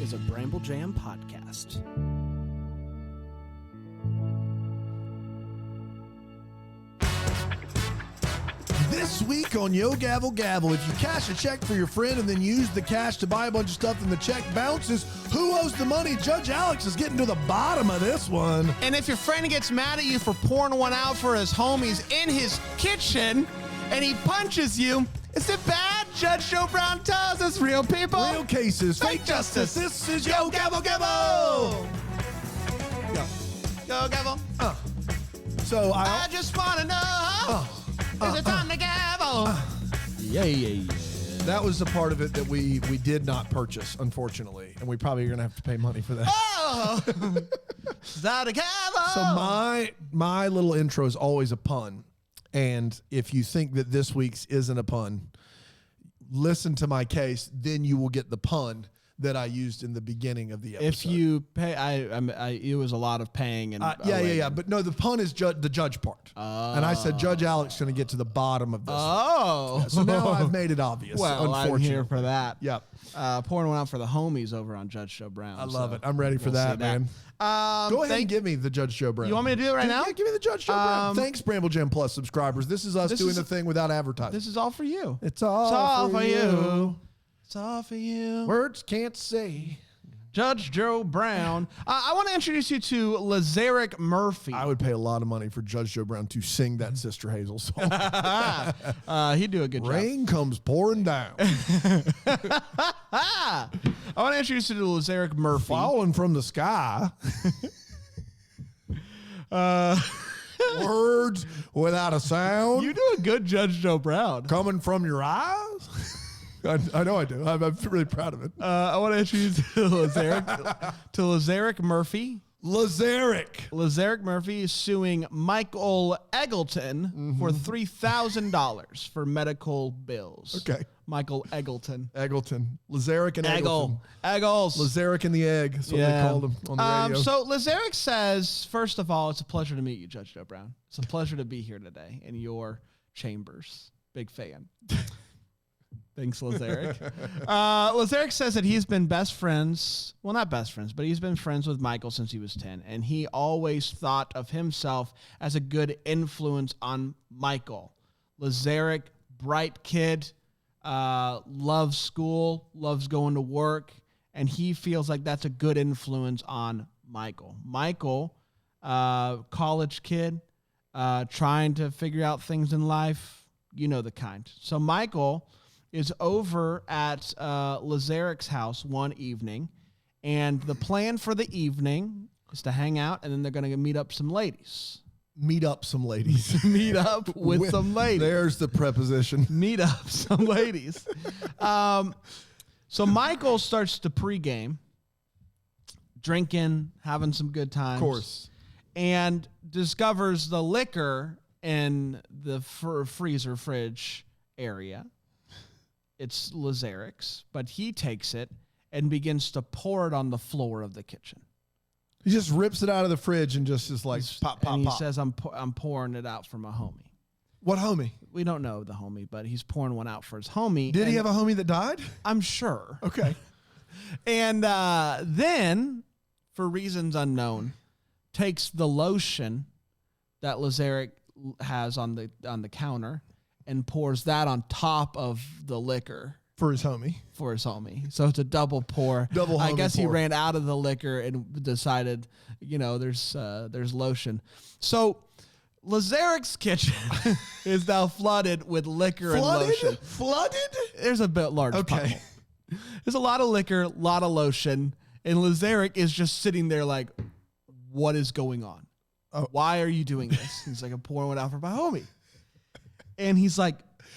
is a Bramble Jam podcast. This week on Yo Gavel Gavel, if you cash a check for your friend and then use the cash to buy a bunch of stuff and the check bounces, who owes the money? Judge Alex is getting to the bottom of this one. And if your friend gets mad at you for pouring one out for his homies in his kitchen and he punches you, is it bad? Judge Joe Brown tells us real people. Real cases, fake justice. This is Yo Gavel Gavel. Yo Gavel. So I just want to know. Is it time to gavel? Yeah. That was the part of it that we did not purchase, unfortunately, and we probably are going to have to pay money for that. Oh, is that a gavel? So my little intro is always a pun, and if you think that this week's isn't a pun, listen to my case, then you will get the pun that I used in the beginning of the episode. If you pay, it was a lot of paying. And yeah. But no, the pun is the judge part. And I said Judge Alex is going to get to the bottom of this. Oh. Yeah, so now I've made it obvious. Well, I'm here for that. Yep. Pouring one out for the homies over on Judge Joe Brown. I love it. I'm ready for that, man. Go ahead and give me the Judge Joe Brown. You want me to do it right now? Yeah, give me the Judge Joe Brown. Thanks, Bramble Jam Plus subscribers. This is us doing the thing without advertising. This is all for you. It's all for you. It's all for you. Words can't say. Judge Joe Brown. I want to introduce you to Lazarick Murphy. I would pay a lot of money for Judge Joe Brown to sing that Sister Hazel song. He'd do a good job. Rain comes pouring down. I want to introduce you to Lazarick Murphy. Falling from the sky. Words without a sound. You do a good Judge Joe Brown. Coming from your eyes. I know I do. I'm really proud of it. I want to introduce you to Lazarick Murphy. Lazarick Murphy is suing Michael Egleton for $3,000 for medical bills. Okay. Michael Egleton. Lazarick and Egleton. Eggles. Lazarick and the egg. That's what they called him on the radio. So Lazarick says, first of all, it's a pleasure to meet you, Judge Joe Brown. It's a pleasure to be here today in your chambers. Big fan. Thanks, Lazarick. Lazarick says that he's been best friends. Well, not best friends, but he's been friends with Michael since he was 10. And he always thought of himself as a good influence on Michael. Lazarick, bright kid, loves school, loves going to work. And he feels like that's a good influence on Michael. Michael, college kid, trying to figure out things in life. You know the kind. So Michael is over at Lazarick's house one evening, and the plan for the evening is to hang out, and then they're going to meet up some ladies. Meet up some ladies. Meet up with some ladies. There's the preposition. Meet up some ladies. So Michael starts to pregame, drinking, having some good times. Of course. And discovers the liquor in the freezer fridge area. It's Lazarick's, but he takes it and begins to pour it on the floor of the kitchen. He just rips it out of the fridge and just is like, pop, pop, and he pop. says, I'm pouring it out for my homie. What homie? We don't know the homie, but he's pouring one out for his homie. Did he have a homie that died? I'm sure. Okay. And then, for reasons unknown, takes the lotion that Lazarick has on the counter and pours that on top of the liquor for his homie. So it's a double pour. I guess he pour. ran out of the liquor and decided, there's lotion. So Lazarick's kitchen is now flooded with liquor and lotion. Flooded? There's a bit large puddle. There's a lot of liquor, a lot of lotion, and Lazarick is just sitting there like, what is going on? Oh. Why are you doing this? He's like, I'm pouring one out for my homie. And he's like,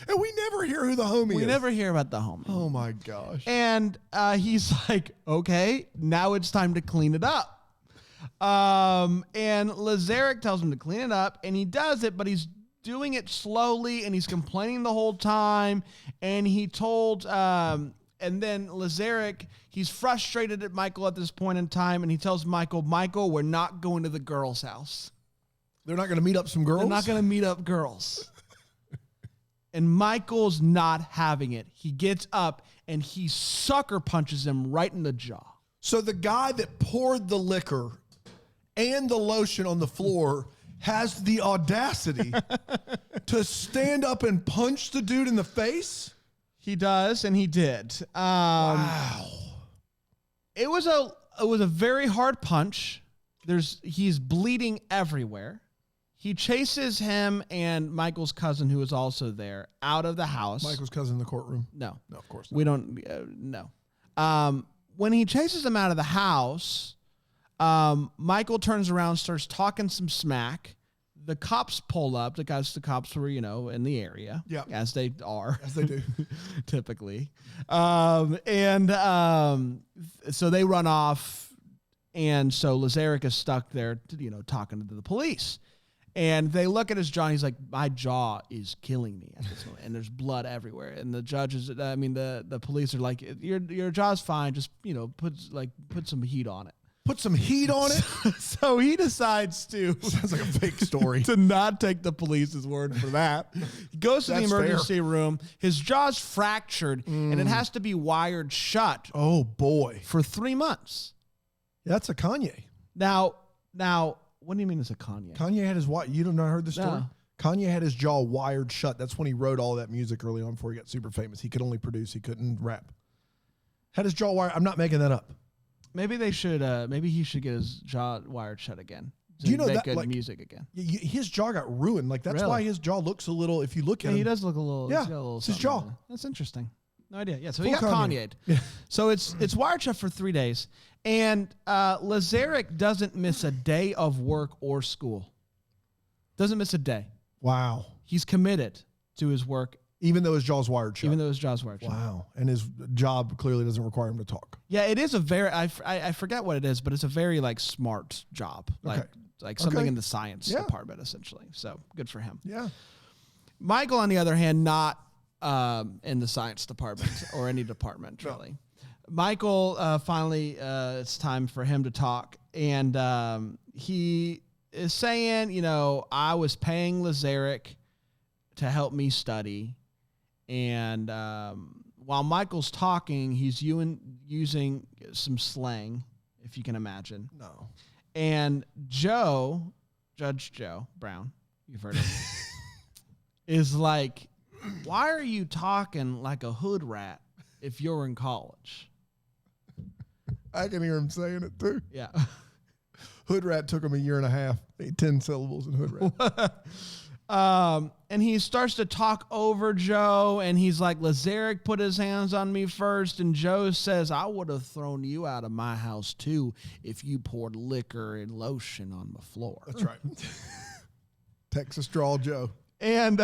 and we never hear who the homie is. We never hear about the homie. Oh my gosh. And he's like, okay, now it's time to clean it up. And Lazarick tells him to clean it up, and he does it, but he's doing it slowly, and he's complaining the whole time. And he told, and then Lazarick, he's frustrated at Michael at this point in time, and he tells Michael, we're not going to the girls' house. They're not going to meet up some girls? They're not going to meet up girls. And Michael's not having it. He gets up and he sucker punches him right in the jaw. So the guy that poured the liquor and the lotion on the floor has the audacity to stand up and punch the dude in the face? He does, and he did. Wow. It was a very hard punch. He's bleeding everywhere. He chases him and Michael's cousin, who was also there, out of the house. Michael's cousin in the courtroom? No. No, of course not. We don't, no. When he chases him out of the house, Michael turns around, starts talking some smack. The cops pull up because the cops were, in the area. Yeah. As they are. As they do. Typically. So they run off. And so Lazaric is stuck there, talking to the police. And they look at his jaw, and he's like, my jaw is killing me at this moment. And there's blood everywhere. And the judges, the police are like, your jaw's fine. Just, put some heat on it. Put some heat on it? So he decides to. Sounds like a fake story. To not take the police's word for that. He goes to the emergency room. His jaw's fractured, and it has to be wired shut. Oh, boy. For 3 months. That's a Kanye. Now, what do you mean it's a Kanye? Kanye had his you don't know heard the story? No. Kanye had his jaw wired shut. That's when he wrote all that music early on before he got super famous. He could only produce. He couldn't rap. Had his jaw wired. I'm not making that up. Maybe they should. Maybe he should get his jaw wired shut again. Do you know make that good music again? His jaw got ruined. Like that's Really? why his jaw looks a little. If you look at him, He does look a little. Yeah, he's got a little it's his something jaw. there. That's interesting. No idea. Yeah, so Full he got Kanye. Kanye'd. Yeah. So it's wired shut for 3 days, and Lazaric doesn't miss a day of work or school. Doesn't miss a day. Wow. He's committed to his work, Even though his jaw's wired shut. even though his jaw's wired shut. Wow. And his job clearly doesn't require him to talk. Yeah, it is a very. I forget what it is, but it's a very smart job, like something Okay. in the science Yeah. department essentially. So good for him. Yeah. Michael, on the other hand, not in the science department or any department, really. Michael, finally, it's time for him to talk. And he is saying, I was paying Lazaric to help me study. And while Michael's talking, he's using some slang, if you can imagine. No. And Judge Joe Brown, you've heard of him, is like, why are you talking like a hood rat if you're in college? I can hear him saying it too. Yeah. Hood rat took him a year and a half. 10 syllables in hood rat. And he starts to talk over Joe, and he's like, Lazaric put his hands on me first, and Joe says, I would have thrown you out of my house too if you poured liquor and lotion on the floor. That's right. Texas Drawl Joe. And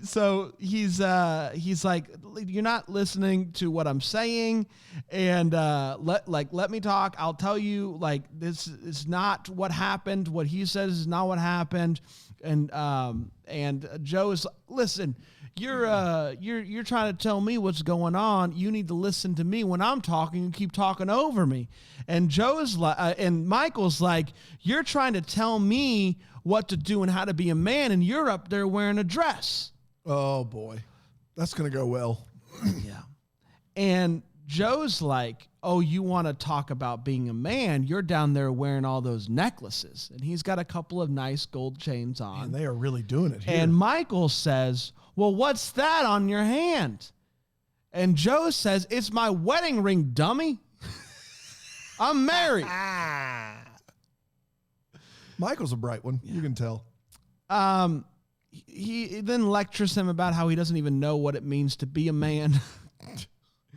so he's like, you're not listening to what I'm saying, and let me talk. I'll tell you, this is not what happened. What he says is not what happened. And Joe is, listen, you're trying to tell me what's going on. You need to listen to me when I'm talking. You keep talking over me. And Joe's and Michael's like, you're trying to tell me what to do and how to be a man, and you're up there wearing a dress. Oh boy, that's gonna go well. Yeah. And Joe's like, oh, you want to talk about being a man? You're down there wearing all those necklaces. And he's got a couple of nice gold chains on. And they are really doing it here. And Michael says, well, what's that on your hand? And Joe says, it's my wedding ring, dummy. I'm married. Michael's a bright one. Yeah. You can tell. He then lectures him about how he doesn't even know what it means to be a man.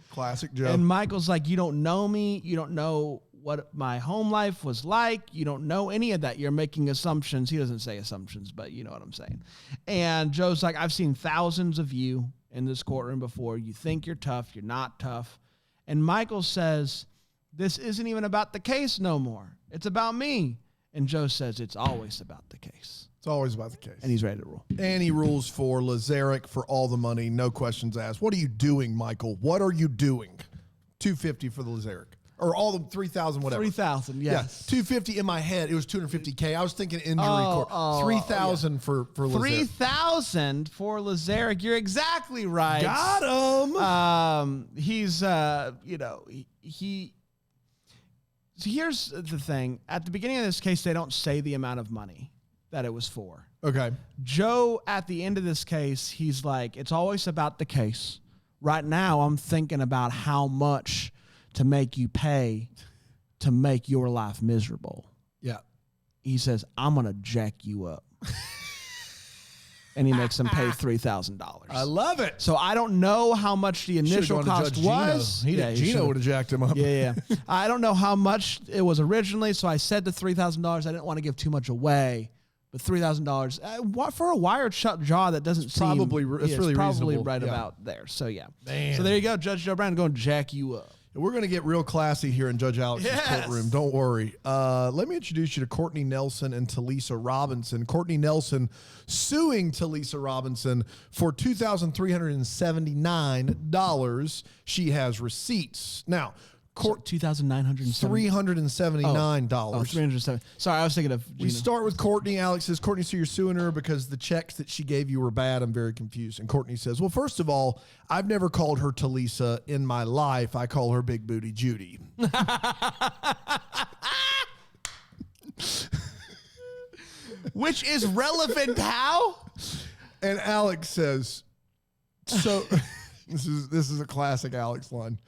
Classic Joe. And Michael's like, you don't know me. You don't know what my home life was like. You don't know any of that. You're making assumptions. He doesn't say assumptions, but you know what I'm saying. And Joe's like, I've seen thousands of you in this courtroom before. You think you're tough. You're not tough. And Michael says, this isn't even about the case no more. It's about me. And Joe says, it's always about the case. It's always about the case. And he's ready to rule. And he rules for Lazaric for all the money, no questions asked. What are you doing, Michael? What are you doing? $250 for the Lazaric. or all the 3,000, whatever. 3,000, yes. Yeah, 250 in my head. It was 250K. I was thinking injury court. 3,000 for Lazaric. 3,000 for Lazaric. You're exactly right. Got him. He's he. So here's the thing. At the beginning of this case, they don't say the amount of money that it was for. Okay. Joe, at the end of this case, he's like, it's always about the case. Right now, I'm thinking about how much to make you pay to make your life miserable. Yeah. He says, I'm going to jack you up. And he makes them pay $3,000. I love it. So I don't know how much the initial cost was. Gino would have jacked him up. Yeah. I don't know how much it was originally, so I said the $3,000. I didn't want to give too much away. But $3,000 for a wired shut jaw, that doesn't seem probably it's really probably reasonable. right about there. So yeah. Man. So there you go, Judge Joe Brown going to jack you up. We're going to get real classy here in Judge Alex's courtroom. Don't worry. Let me introduce you to Courtney Nelson and Talisa Robinson. Courtney Nelson suing Talisa Robinson for $2,379. She has receipts. Now, $2,979. $379. 307. Sorry, I was thinking of Gina. We start with Courtney. Alex says, Courtney, so you're suing her because the checks that she gave you were bad. I'm very confused. And Courtney says, well, first of all, I've never called her Talisa in my life. I call her Big Booty Judy. Which is relevant how? And Alex says, so this is a classic Alex line.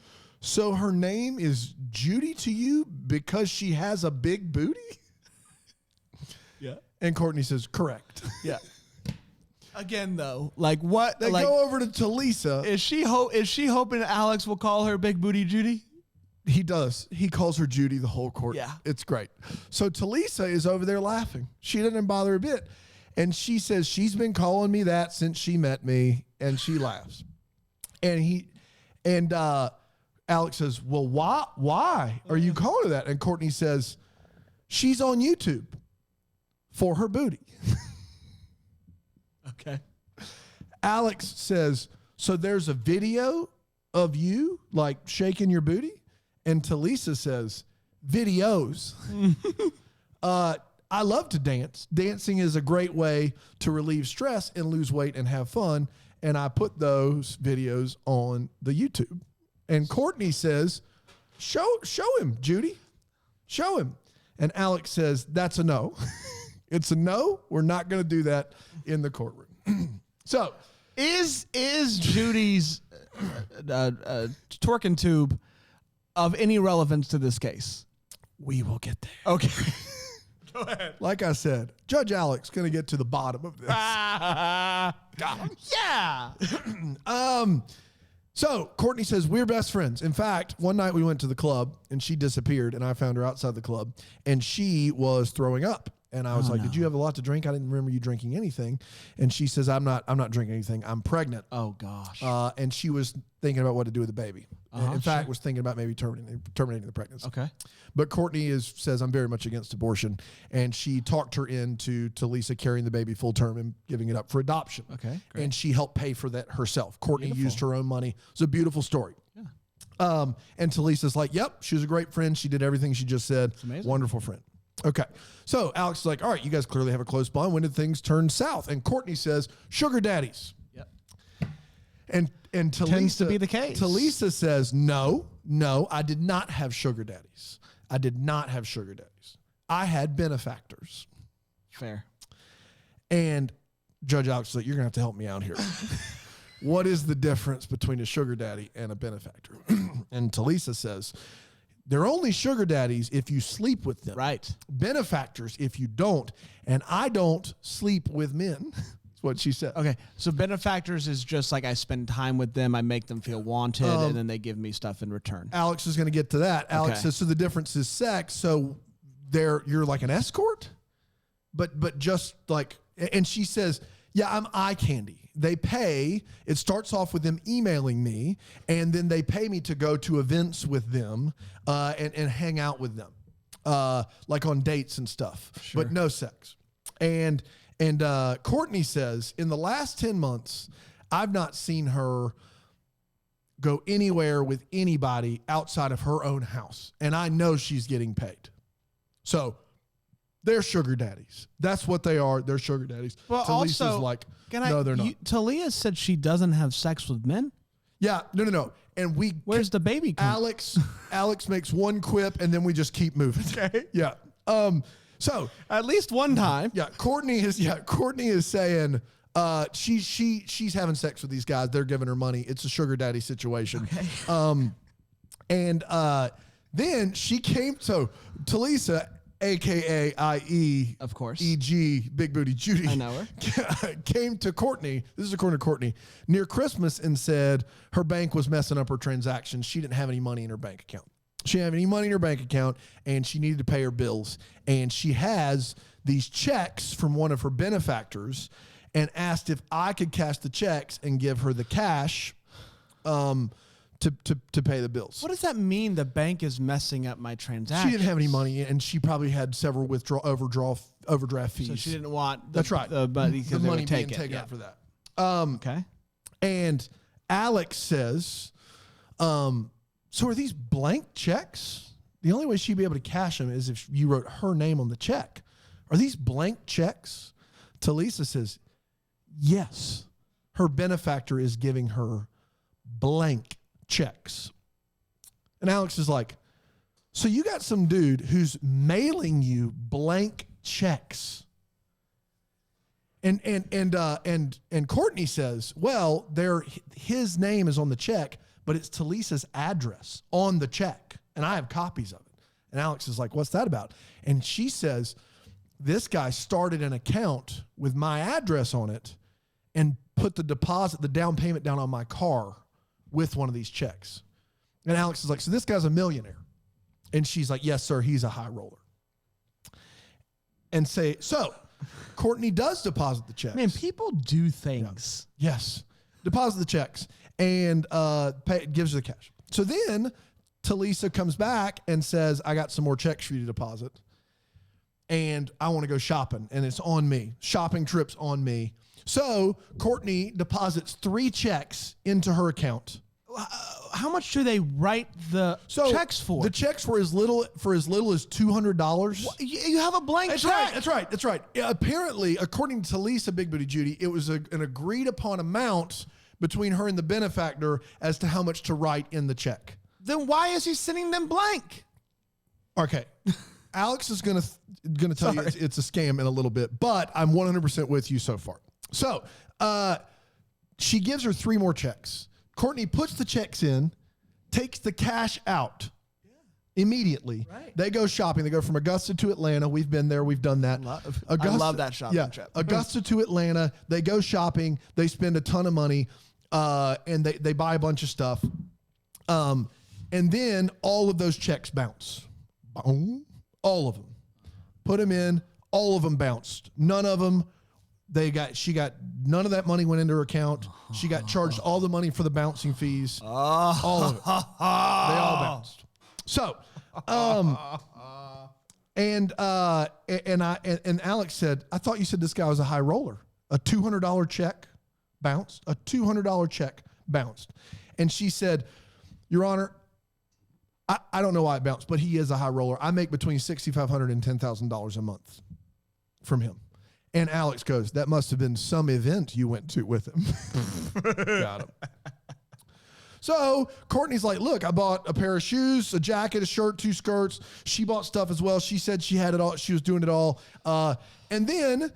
So her name is Judy to you because she has a big booty? Yeah. And Courtney says, correct. Yeah. Again, though, like what? They like, go over to Talisa. Is she hoping Alex will call her Big Booty Judy? He does. He calls her Judy the whole court. Yeah. It's great. So Talisa is over there laughing. She doesn't bother a bit. And she says she's been calling me that since she met me. And she laughs. And Alex says, well, why are you calling her that? And Courtney says, she's on YouTube for her booty. Okay. Alex says, so there's a video of you like shaking your booty? And Talisa says, videos. I love to dance. Dancing is a great way to relieve stress and lose weight and have fun. And I put those videos on the YouTube. And Courtney says, show him, Judy. Show him. And Alex says, that's a no. It's a no. We're not going to do that in the courtroom. So is Judy's twerking tube of any relevance to this case? We will get there. Okay. Go ahead. Like I said, Judge Alex going to get to the bottom of this. Got him. Yeah. So Courtney says, we're best friends. In fact, one night we went to the club and she disappeared and I found her outside the club and she was throwing up. And I was like, did you have a lot to drink? I didn't remember you drinking anything. And she says, I'm not drinking anything. I'm pregnant. Oh gosh. And she was thinking about what to do with the baby. In fact, was thinking about maybe terminating the pregnancy. Okay. But Courtney says, I'm very much against abortion. And she talked her into Talisa carrying the baby full term and giving it up for adoption. Okay. Great. And she helped pay for that herself. Courtney used her own money. It's a beautiful story. Yeah. And Talisa's like, yep, she was a great friend. She did everything she just said. It's amazing. Wonderful friend. Okay. So Alex is like, all right, you guys clearly have a close bond. When did things turn south? And Courtney says, sugar daddies. Yep. And Talisa, tends to be the case. Talisa says, no, I did not have sugar daddies. I did not have sugar daddies. I had benefactors. Fair. And Judge Alex is like, you're going to have to help me out here. What is the difference between a sugar daddy and a benefactor? And Talisa says, they're only sugar daddies if you sleep with them. Right. Benefactors if you don't. And I don't sleep with men. That's what she said. Okay. So benefactors is just like I spend time with them. I make them feel wanted and then they give me stuff in return. Alex is going to get to that. Alex says, so the difference is sex. So you're like an escort, but just like, and she says, yeah, I'm eye candy. They pay. It starts off with them emailing me, and then they pay me to go to events with them and hang out with them, like on dates and stuff, but no sex. And Courtney says, in the last 10 months, I've not seen her go anywhere with anybody outside of her own house. And I know she's getting paid. So they're sugar daddies. That's what they are. They're sugar daddies. Well, Talisa's also, like, no, they're not. Talia said she doesn't have sex with men. Yeah, no. And where's the baby come? Alex makes one quip and then we just keep moving. Okay. Yeah. So at least one time. Yeah. Courtney is saying she's having sex with these guys. They're giving her money. It's a sugar daddy situation. Okay. And then she came to Talisa, AKA IE, of course, EG, Big Booty Judy. I know her. Came to Courtney. This is according to Courtney near Christmas and said her bank was messing up her transactions. She didn't have any money in her bank account. She didn't have any money in her bank account, and she needed to pay her bills. And she has these checks from one of her benefactors, and asked if I could cash the checks and give her the cash, to pay the bills. What does that mean? The bank is messing up my transactions. She didn't have any money, and she probably had several overdraft fees. So she didn't want that's right. the money being taken out for that. Okay. And Alex says, so are these blank checks? The only way she'd be able to cash them is if you wrote her name on the check. Are these blank checks? Talisa says, yes. Her benefactor is giving her blank checks. And Alex is like, so you got some dude who's mailing you blank checks. And Courtney says, well, his name is on the check, but it's Talisa's address on the check, and I have copies of it. And Alex is like, what's that about? And she says, this guy started an account with my address on it and put the down payment down on my car with one of these checks. And Alex is like, so this guy's a millionaire. And she's like, yes, sir, he's a high roller. And so Courtney does deposit the checks. Man, people do things. Yeah. Yes. Deposit the checks and gives her the cash. So then Talisa comes back and says, I got some more checks for you to deposit. And I want to go shopping. And it's on me. Shopping trips on me. So Courtney deposits 3 checks into her account. How much do they write the checks for? The checks were as little as $200. You have a blank check. That's right. Yeah, apparently, according to Lisa Big Booty Judy, it was an agreed upon amount between her and the benefactor as to how much to write in the check. Then why is he sending them blank? Okay. Alex is gonna tell you it's a scam in a little bit, but I'm 100% with you so far. So she gives her 3 more checks. Courtney puts the checks in, takes the cash out immediately. Right. They go shopping. They go from Augusta to Atlanta. We've been there. We've done that. I love that shopping trip. Augusta to Atlanta. They go shopping. They spend a ton of money, and they buy a bunch of stuff. And then all of those checks bounce. Boom. All of them. Put them in. All of them bounced. None of them. She got none of that money went into her account. She got charged all the money for the bouncing fees. All of it. They all bounced. So, and Alex said, I thought you said this guy was a high roller. A $200 check bounced. A $200 check bounced. And she said, Your Honor, I don't know why it bounced, but he is a high roller. I make between $6,500 and $10,000 a month from him. And Alex goes, that must have been some event you went to with him. Got him. So Courtney's like, look, I bought a pair of shoes, a jacket, a shirt, 2 skirts. She bought stuff as well. She said she had it all. She was doing it all. And then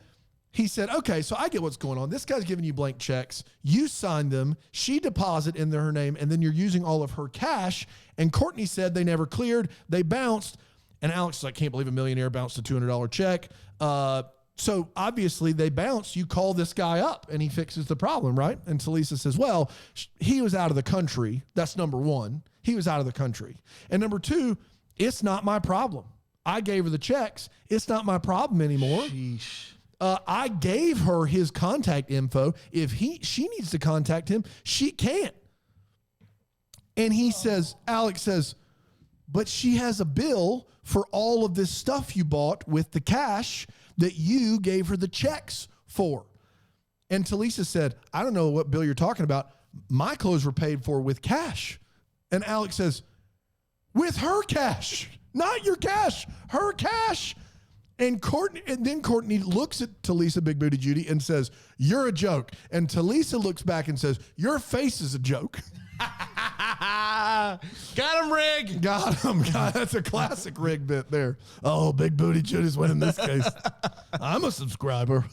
he said, okay, so I get what's going on. This guy's giving you blank checks. You signed them. She deposited in her name, and then you're using all of her cash. And Courtney said they never cleared. They bounced. And Alex is like, can't believe a millionaire bounced a $200 check. So obviously they bounce. You call this guy up and he fixes the problem, right? And Talisa says, well, he was out of the country. That's number 1. He was out of the country. And number 2, it's not my problem. I gave her the checks. It's not my problem anymore. Sheesh. I gave her his contact info. If she needs to contact him, she can't. And Alex says, but she has a bill for all of this stuff you bought with the cash that you gave her the checks for. And Talisa said, I don't know what bill you're talking about. my clothes were paid for with cash. And Alex says, with her cash, not your cash, her cash. And then Courtney looks at Talisa, Big Booty Judy, and says, you're a joke. And Talisa looks back and says, your face is a joke. Got him, Rig. Got him. God, that's a classic Rig bit there. Oh, Big Booty Judy's winning this case. I'm a subscriber.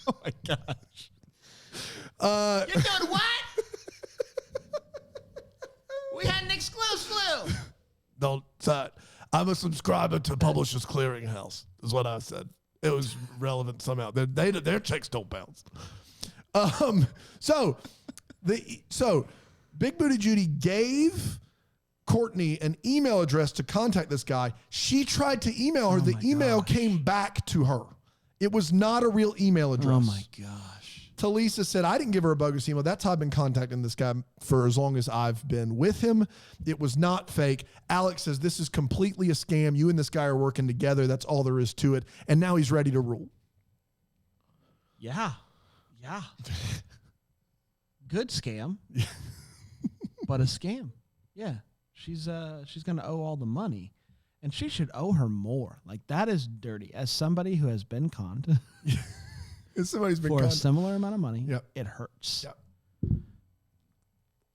Oh, my gosh. You're doing what? We had an exclusive. Don't say it. I'm a subscriber to Publishers Clearinghouse, is what I said. It was relevant somehow. Their checks don't bounce. So Big Booty Judy gave Courtney an email address to contact this guy. She tried to email her. The email came back to her. It was not a real email address. Oh, my gosh. Talisa said, I didn't give her a bogus email. That's how I've been contacting this guy for as long as I've been with him. It was not fake. Alex says, this is completely a scam. You and this guy are working together. That's all there is to it. And now he's ready to rule. Yeah. Yeah. Good scam. But a scam. Yeah. She's going to owe all the money. And she should owe her more. Like, that is dirty. As somebody who has been conned Somebody's been for a similar amount of money, Yep. it hurts. Yep.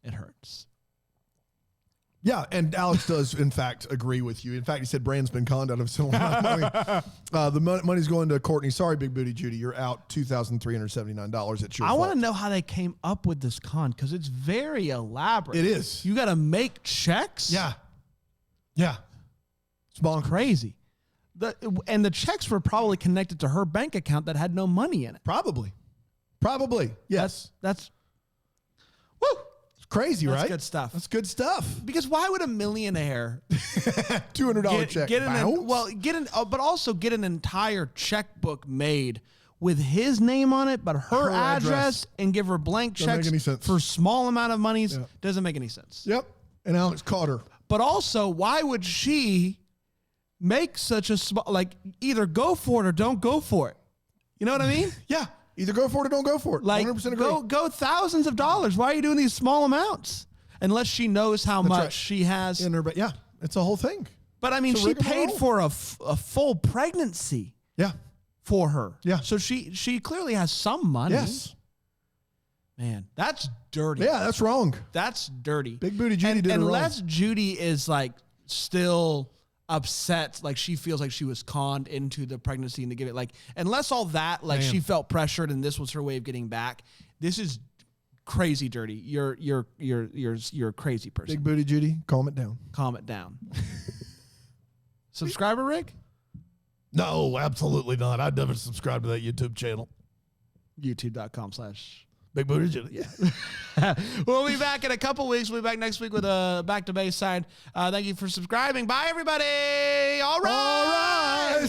It hurts. Yeah, and Alex does, in fact, agree with you. In fact, he said Bran's been conned out of a similar amount of money. The money's going to Courtney. Sorry, Big Booty Judy. You're out $2,379. It's your I fault. want to know how they came up with this con because it's very elaborate. It is. You got to make checks? Yeah. Yeah. It's bonkers. Crazy. And the checks were probably connected to her bank account that had no money in it. Probably. Yes. That's woo. It's crazy, That's right? good stuff. That's good stuff. Because why would a millionaire $200 check. but also get an entire checkbook made with his name on it, but her address, and give her blank Doesn't checks make any sense. for small amount of monies? Yeah. Doesn't make any sense. Yep. And Alex caught her. But also, why would she make such a small, like, either go for it or don't go for it? You know what I mean? Yeah. Either go for it or don't go for it. Like, 100% agree. go thousands of dollars. Why are you doing these small amounts? Unless she knows how much right. she has. In her, but yeah, it's a whole thing. But I mean, It's a she paid rigmarole. for a full pregnancy Yeah. for her. Yeah. So she clearly has some money. Yes. Man, that's dirty. Yeah, that's wrong. That's dirty. Big Booty Judy did it wrong. Unless Judy is like still upset, like she feels like she was conned into the pregnancy and to give it, like, unless all that, like, Man. she felt pressured and this was her way of getting back. This is crazy dirty. You're a crazy person. Big Booty Judy, calm it down. Calm it down. Subscriber Rick? No, absolutely not. I'd never subscribe to that YouTube channel. YouTube.com/ Big Booty Judy. Yeah. We'll be back in a couple weeks. We'll be back next week with a Back to Base side. Thank you for subscribing. Bye, everybody. All right.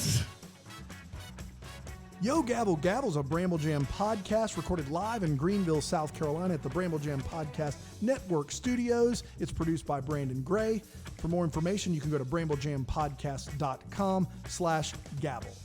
Yo Gabble Gabble's a Bramble Jam podcast recorded live in Greenville, South Carolina at the Bramble Jam Podcast Network Studios. It's produced by Brandon Gray. For more information, you can go to bramblejampodcast.com/gabble.